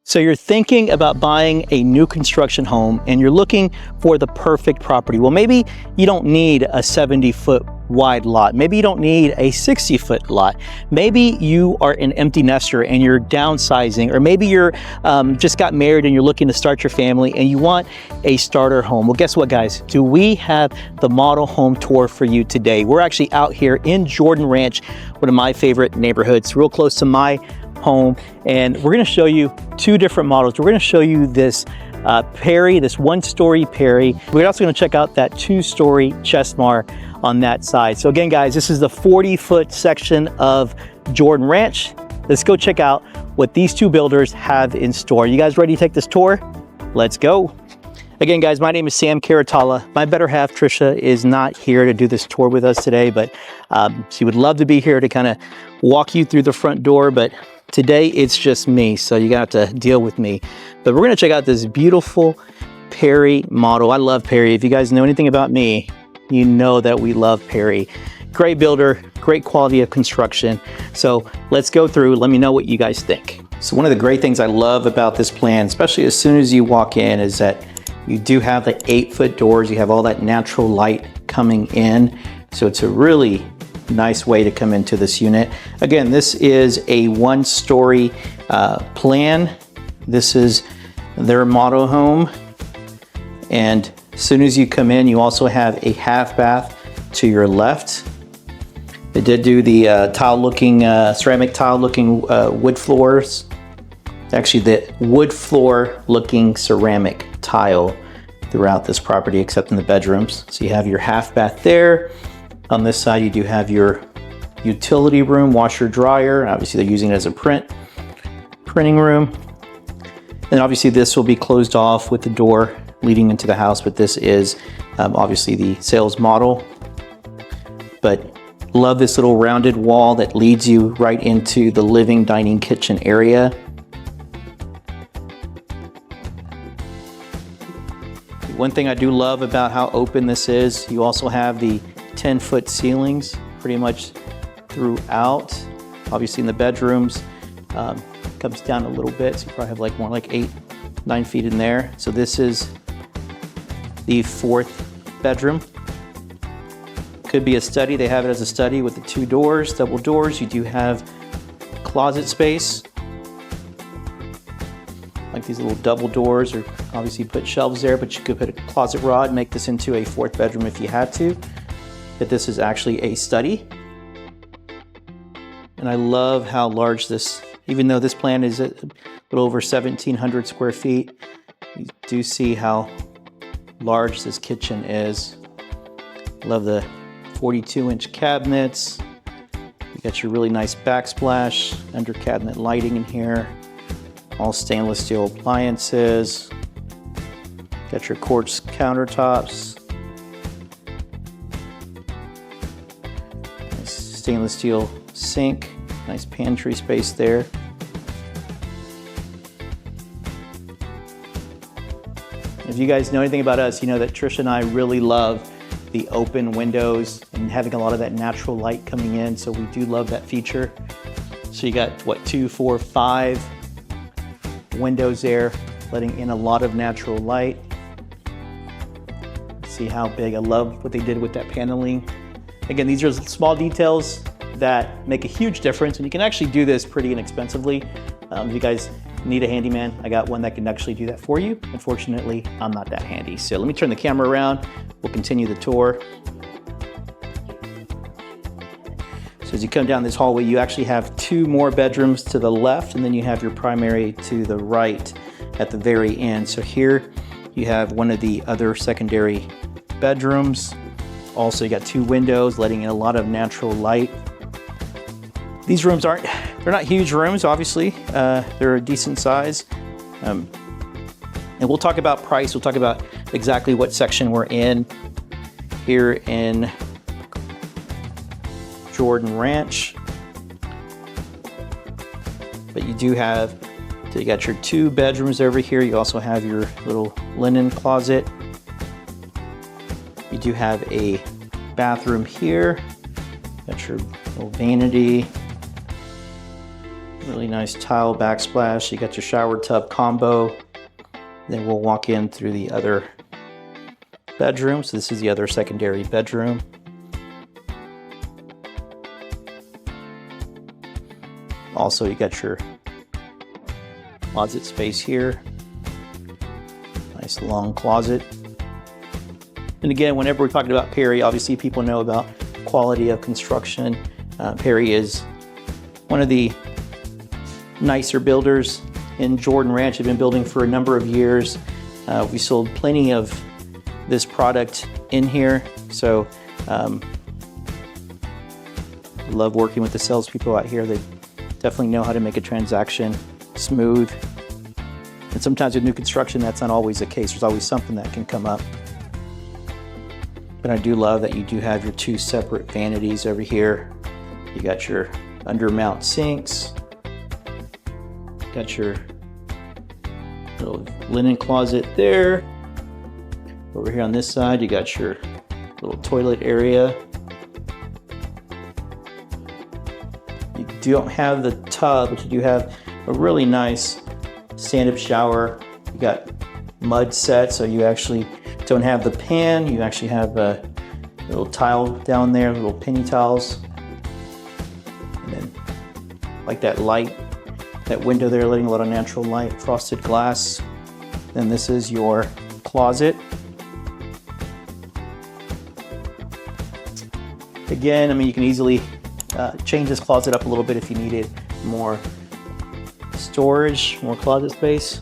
So you're thinking about buying a new construction home and you're looking for the perfect property. Well, maybe you don't need a 70-foot wide lot. Maybe you don't need a 60-foot lot. Maybe you are an empty nester and you're downsizing, or maybe you're just got married and you're looking to start your family and you want a starter home. Well, guess what, guys? Do we have the model home tour for you today? We're actually out here in Jordan Ranch, one of my favorite neighborhoods, real close to my home, and we're going to show you two different models. We're going to show you this Perry, this one-story Perry. We're also going to check out that two-story Chestmar on that side. So again, guys, this is the 40-foot section of Jordan Ranch. Let's go check out what these two builders have in store. You guys ready to take this tour? Let's go. Again, guys, my name is Sam Carratala. My better half, Tricia, is not here to do this tour with us today, but she would love to be here to kind of walk you through the front door, but today it's just me, so you got to deal with me. But we're gonna check out this beautiful Perry model. I love Perry. If you guys know anything about me, you know that we love Perry. Great builder, great quality of construction. So let's go through, let me know what you guys think. So one of the great things I love about this plan, especially as soon as you walk in, is that you do have the 8-foot doors. You have all that natural light coming in. So it's a really nice way to come into this unit. Again, this is a one-story plan. This is their model home. And as soon as you come in, you also have a half bath to your left. They did do the tile-looking, ceramic tile-looking wood floors. Actually, the wood floor-looking ceramic tile throughout this property, except in the bedrooms. So you have your half bath there. On this side, you do have your utility room, washer, dryer. Obviously, they're using it as a printing room. And obviously, this will be closed off with the door leading into the house, but this is obviously the sales model. But love this little rounded wall that leads you right into the living, dining, kitchen area. One thing I do love about how open this is, you also have the 10-foot ceilings pretty much throughout. Obviously in the bedrooms, comes down a little bit, so you probably have like more like 8-9 feet in there. So this is the 4th bedroom. Could be a study. They have it as a study with the 2 doors, double doors. You do have closet space, like these little double doors, or obviously put shelves there, but you could put a closet rod and make this into a 4th bedroom if you had to. But this is actually a study. And I love how large this, even though this plan is a little over 1,700 square feet, you do see how large this kitchen is. Love the 42-inch cabinets. You got your really nice backsplash, under cabinet lighting in here. All stainless steel appliances. Got your quartz countertops. Nice stainless steel sink. Nice pantry space there. If you guys know anything about us, you know that Tricia and I really love the open windows and having a lot of that natural light coming in. So we do love that feature. So you got what, 2, 4, 5 windows there, letting in a lot of natural light. See how big. I love what they did with that paneling. Again, these are small details that make a huge difference, and you can actually do this pretty inexpensively. If you guys need a handyman, I got one that can actually do that for you. Unfortunately, I'm not that handy. So let me turn the camera around. We'll continue the tour. So as you come down this hallway, you actually have 2 more bedrooms to the left, and then you have your primary to the right at the very end. So here you have one of the other secondary bedrooms. Also, you got 2 windows letting in a lot of natural light. These rooms they're not huge rooms, obviously. They're a decent size. And we'll talk about price. We'll talk about exactly what section we're in here in Jordan Ranch. But you do have, so you got your 2 bedrooms over here. You also have your little linen closet. You do have a bathroom here. Got your little vanity. Really nice tile backsplash. You got your shower tub combo. Then we'll walk in through the other bedroom. So this is the other secondary bedroom. Also, you got your closet space here. Nice long closet. And again, whenever we're talking about Perry, obviously people know about quality of construction. Perry is one of the nicer builders in Jordan Ranch. They've been building for a number of years. We sold plenty of this product in here. So love working with the salespeople out here. They definitely know how to make a transaction smooth. And sometimes with new construction, that's not always the case. There's always something that can come up. But I do love that you do have your two separate vanities over here. You got your undermount sinks. Got your little linen closet there. Over here on this side, you got your little toilet area. You don't have the tub, but you do have a really nice stand-up shower. You got mud set, so you actually don't have the pan. You actually have a little tile down there, little penny tiles. And then like that light, that window there, letting a lot of natural light, frosted glass. Then this is your closet. Again, I mean, you can easily change this closet up a little bit if you needed more storage, more closet space.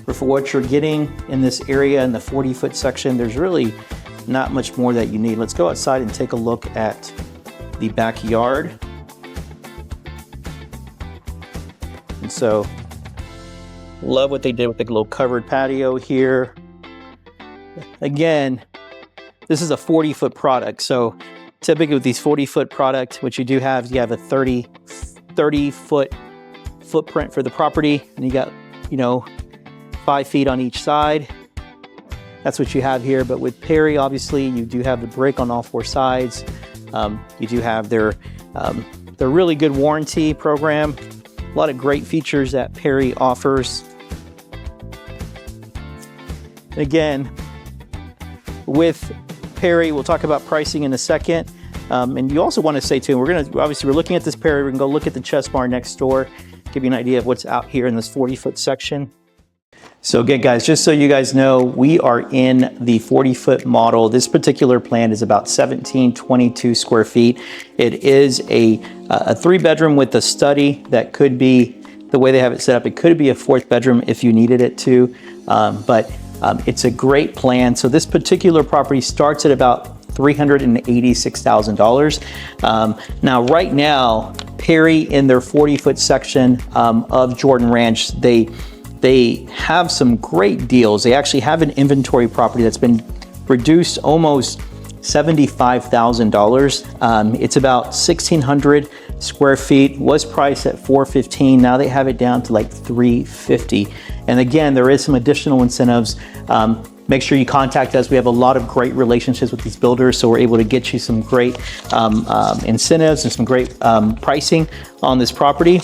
But for what you're getting in this area in the 40-foot section, there's really not much more that you need. Let's go outside and take a look at the backyard. And so, love what they did with the little covered patio here. Again, this is a 40-foot product. So typically with these 40-foot product, what you do have, you have a 30-foot footprint for the property, and you got, 5 feet on each side. That's what you have here. But with Perry, obviously, you do have the brick on all 4 sides. You do have their really good warranty program. A lot of great features that Perry offers. Again, with Perry, we'll talk about pricing in a second. And you also want to say too, we're looking at this Perry. We're gonna go look at the chest bar next door, give you an idea of what's out here in this 40-foot section. So again, guys, just so you guys know, we are in the 40-foot model. This particular plan is about 1722 square feet. It is a 3-bedroom with a study that could be, the way they have it set up, it could be a 4th bedroom if you needed it to. But it's a great plan. So this particular property starts at about $386,000. Now, right now, Perry in their 40-foot section of Jordan Ranch, they have some great deals. They actually have an inventory property that's been reduced almost $75,000. It's about 1,600 square feet, was priced at $415. Now they have it down to like $350. And again, there is some additional incentives. Make sure you contact us. We have a lot of great relationships with these builders, so we're able to get you some great incentives and some great pricing on this property.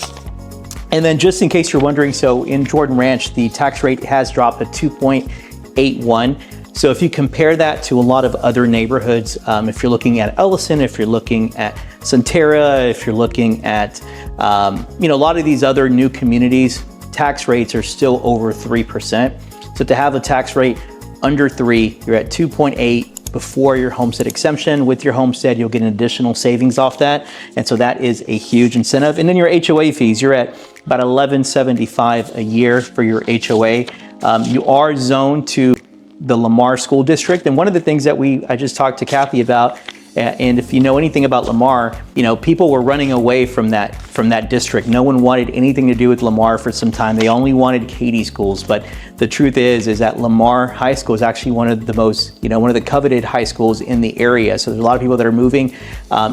And then just in case you're wondering, so in Jordan Ranch, the tax rate has dropped to 2.81. So if you compare that to a lot of other neighborhoods, if you're looking at Ellison, if you're looking at Centera, if you're looking at a lot of these other new communities, tax rates are still over 3%. So to have a tax rate under 3, you're at 2.8 before your homestead exemption. With your homestead, you'll get an additional savings off that. And so that is a huge incentive. And then your HOA fees, you're at about $11.75 a year for your HOA. You are zoned to the Lamar School District. And one of the things that I just talked to Kathy about, and if you know anything about Lamar, people were running away from that district. No one wanted anything to do with Lamar for some time. They only wanted Katy schools. But the truth is that Lamar High School is actually one of the most, one of the coveted high schools in the area. So there's a lot of people that are moving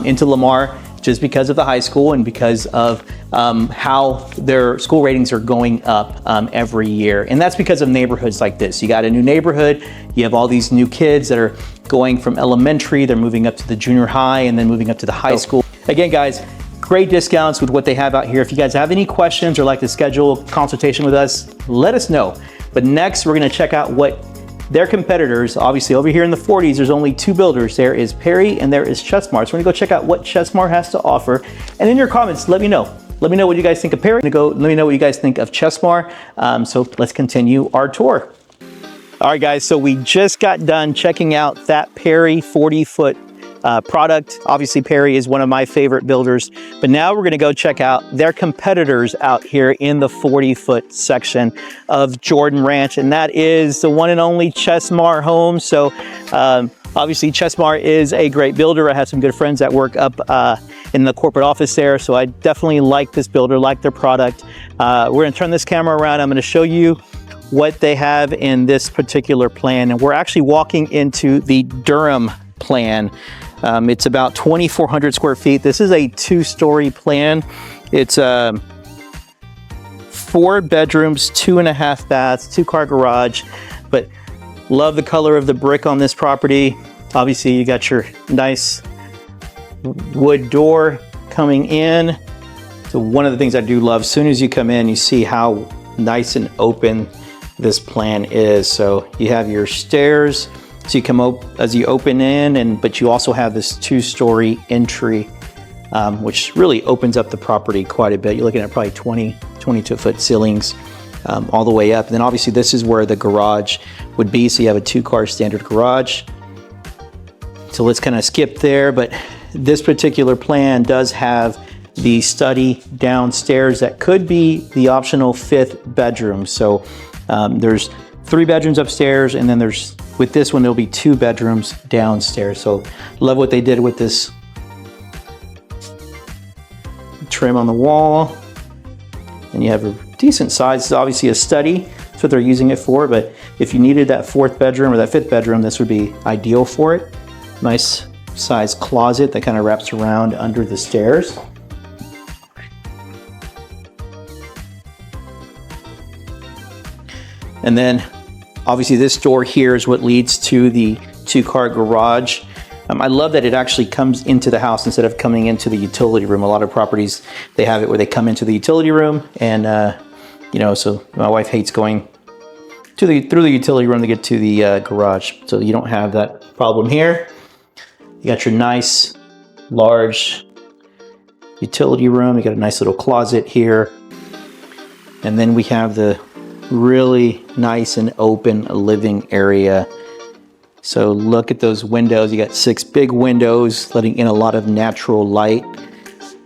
into Lamar just because of the high school and because of how their school ratings are going up every year. And that's because of neighborhoods like this. You got a new neighborhood, you have all these new kids that are going from elementary, they're moving up to the junior high and then moving up to the high school. Again, guys, great discounts with what they have out here. If you guys have any questions or like to schedule a consultation with us, let us know. But next, we're gonna check out what their competitors, obviously over here in the 40s, there's only two builders. There is Perry and there is Chesmar. So we're gonna go check out what Chesmar has to offer. And in your comments, let me know. Let me know what you guys think of Perry. Let me know what you guys think of Chesmar. So let's continue our tour. All right, guys, so we just got done checking out that Perry 40-foot product. Obviously, Perry is one of my favorite builders, but now we're gonna go check out their competitors out here in the 40-foot section of Jordan Ranch, and that is the one and only Chesmar Homes. So obviously, Chesmar is a great builder. I have some good friends that work up in the corporate office there, so I definitely like this builder, like their product. We're gonna turn this camera around. I'm gonna show you what they have in this particular plan, and we're actually walking into the Durham plan. It's about 2,400 square feet. This is a 2-story plan. It's 4 bedrooms, 2.5 baths, 2-car garage, but love the color of the brick on this property. Obviously, you got your nice wood door coming in. So one of the things I do love, as soon as you come in, you see how nice and open this plan is. So you have your stairs, so you come up as you open in, but you also have this 2-story entry, which really opens up the property quite a bit. You're looking at probably 22-foot ceilings all the way up. And then obviously this is where the garage would be. So you have a 2-car standard garage. So let's kind of skip there, but this particular plan does have the study downstairs that could be the optional 5th bedroom. So there's 3 bedrooms upstairs, and then with this one, there'll be 2 bedrooms downstairs. So love what they did with this trim on the wall. And you have a decent size. It's obviously a study. That's what they're using it for. But if you needed that 4th bedroom or that 5th bedroom, this would be ideal for it. Nice size closet that kind of wraps around under the stairs. And then obviously this door here is what leads to the 2-car garage. I love that it actually comes into the house instead of coming into the utility room. A lot of properties, they have it where they come into the utility room, and you know, so my wife hates going through the utility room to get to the garage. So you don't have that problem here. You got your nice large utility room. You got a nice little closet here. And then we have the really nice and open living area. So look at those windows. You got 6 big windows letting in a lot of natural light.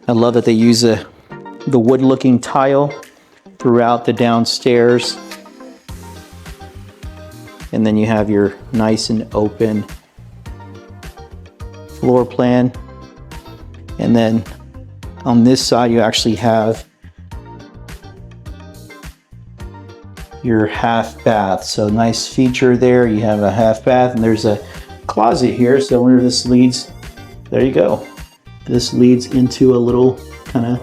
I love that they use the wood looking tile throughout the downstairs. And then you have your nice and open floor plan. And then on this side you actually have your half bath. So nice feature there. You have a half bath, and there's a closet here. So where this leads, there you go. This leads into a little kind of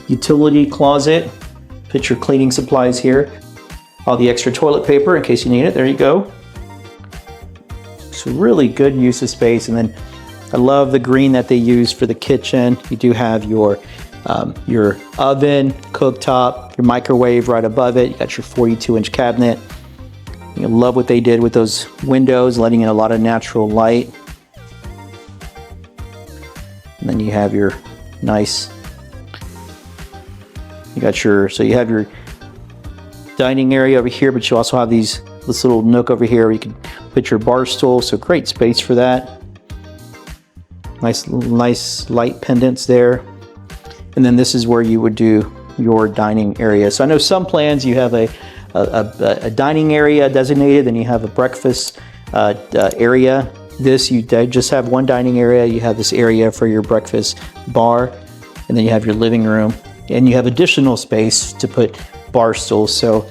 utility closet. Put your cleaning supplies here. All the extra toilet paper in case you need it. There you go. So really good use of space. And then I love the green that they use for the kitchen. You do have your oven, cooktop, your microwave right above it. You got your 42-inch cabinet. You love what they did with those windows, letting in a lot of natural light. And then you have your nice, so you have your dining area over here, but you also have this little nook over here where you can put your bar stool. So great space for that. Nice light pendants there. And then this is where you would do your dining area. So I know some plans you have a dining area designated, then you have a breakfast area. This, you just have one dining area. You have this area for your breakfast bar, and then you have your living room, and you have additional space to put bar stools. So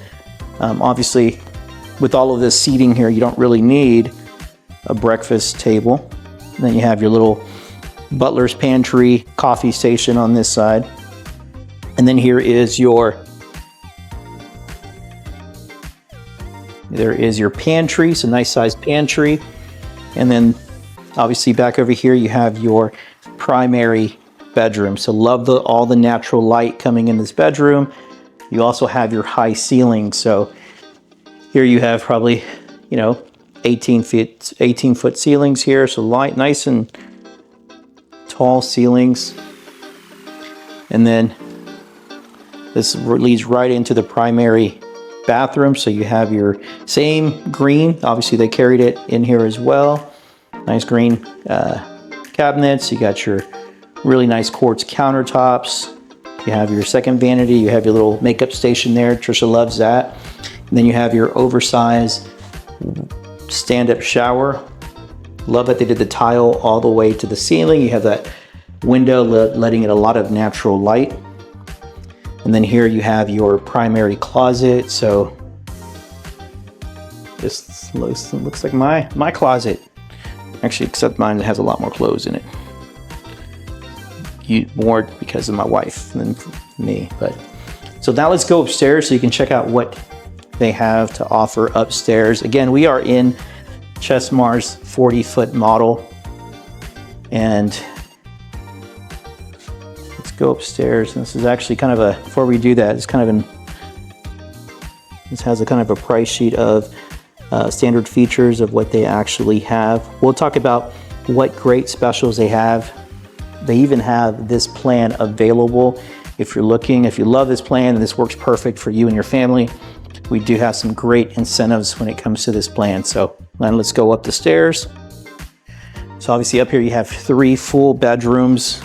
obviously with all of this seating here, you don't really need a breakfast table. And then you have your little butler's pantry, coffee station on this side. And then here is your pantry, so nice sized pantry. And then obviously back over here you have your primary bedroom. So love all the natural light coming in this bedroom. You also have your high ceilings. So here you have probably, you know, 18-foot ceilings here. So light, nice and tall ceilings. And then this leads right into the primary bathroom. So you have your same green. Obviously they carried it in here as well. Nice green cabinets. You got your really nice quartz countertops. You have your second vanity. You have your little makeup station there. Tricia loves that. And then you have your oversized stand-up shower. Love that they did the tile all the way to the ceiling. You have that window letting in a lot of natural light. And then here you have your primary closet. So this looks like my closet. Actually, except mine has a lot more clothes in it. More because of my wife than me. But so now let's go upstairs so you can check out what they have to offer upstairs. Again, we are in Chesmar's 40-foot model. And let's go upstairs. And this is actually kind of a, before we do that, it's kind of this has a kind of a price sheet of standard features of what they actually have. We'll talk about what great specials they have. They even have this plan available if you're looking. If you love this plan and this works perfect for you and your family, we do have some great incentives when it comes to this plan. So then let's go up the stairs. So obviously up here you have 3 full bedrooms,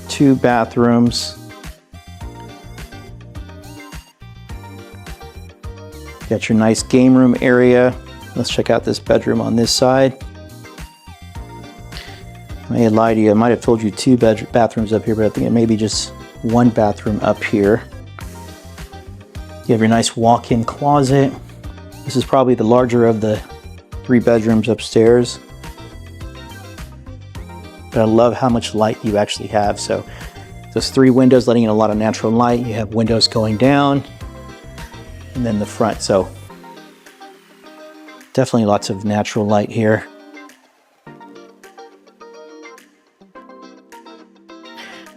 2 bathrooms. Got your nice game room area. Let's check out this bedroom on this side. I may lie to you, I might have told you 2 bathrooms up here, but I think it may be just 1 bathroom up here. You have your nice walk-in closet. This is probably the larger of the 3 bedrooms upstairs. But I love how much light you actually have. So those 3 windows letting in a lot of natural light. You have windows going down and then the front. So definitely lots of natural light here.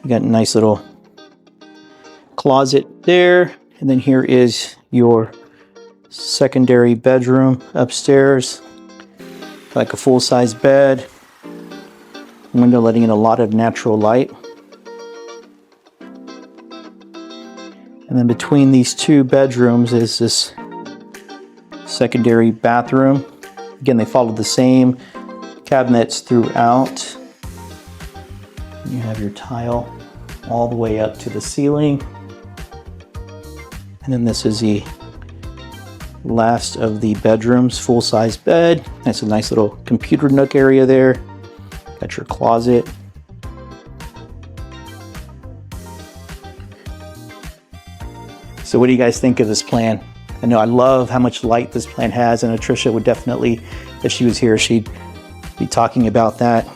You got a nice little closet there. And then here is your secondary bedroom upstairs. Like a full-size bed. Window letting in a lot of natural light. And then between these 2 bedrooms is this secondary bathroom. Again, they follow the same cabinets throughout. You have your tile all the way up to the ceiling. And then this is the last of the bedrooms, full-size bed. That's a nice little computer nook area there. Got your closet. So what do you guys think of this plan? I know I love how much light this plan has. I know Tricia would definitely, if she was here, she'd be talking about that.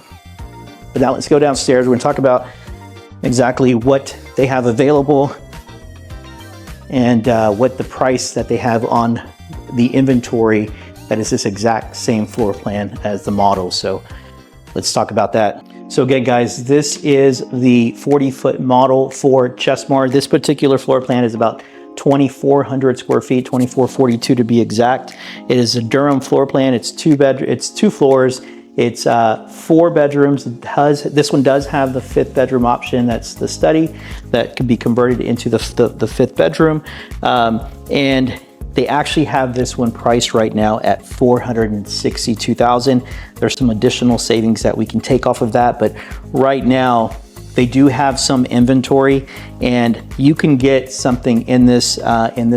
But now let's go downstairs. We're going to talk about exactly what they have available and what the price that they have on the inventory that is this exact same floor plan as the model. So let's talk about that. So again, guys, this is the 40-foot model for Chesmar. This particular floor plan is about 2,400 square feet, 2,442 to be exact. It is a Durham floor plan. It's 2 floors. It's 4 bedrooms. This one does have the 5th bedroom option. That's the study that can be converted into the 5th bedroom. And they actually have this one priced right now at $462,000. There's some additional savings that we can take off of that, but right now they do have some inventory, and you can get something in this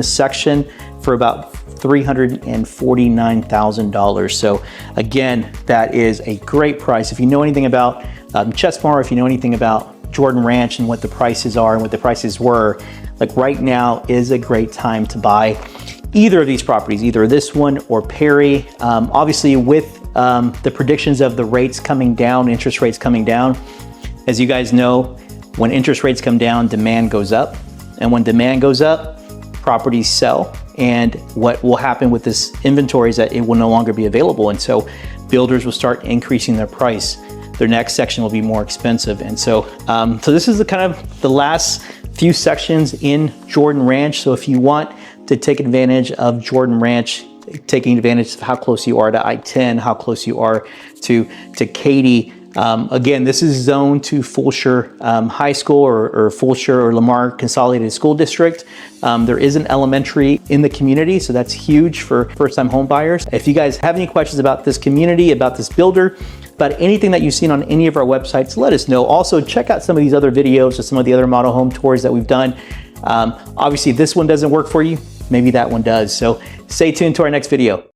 section for about $349,000. So again, that is a great price. If you know anything about Chesmar, if you know anything about Jordan Ranch and what the prices are and what the prices were, like right now is a great time to buy either of these properties, either this one or Perry. Obviously with the predictions of the rates coming down, interest rates coming down, as you guys know, when interest rates come down, demand goes up. And when demand goes up, properties sell. And what will happen with this inventory is that it will no longer be available. And so builders will start increasing their price. their next section will be more expensive. And so, so this is the kind of the last few sections in Jordan Ranch. So if you want to take advantage of Jordan Ranch, taking advantage of how close you are to I-10, how close you are to Katy. Again, this is zoned to Fulshear High School or Fulshear or Lamar Consolidated School District. There is an elementary in the community, so that's huge for first-time home buyers. If you guys have any questions about this community, about this builder, about anything that you've seen on any of our websites, let us know. Also, check out some of these other videos or some of the other model home tours that we've done. Obviously, if this one doesn't work for you, maybe that one does. So stay tuned to our next video.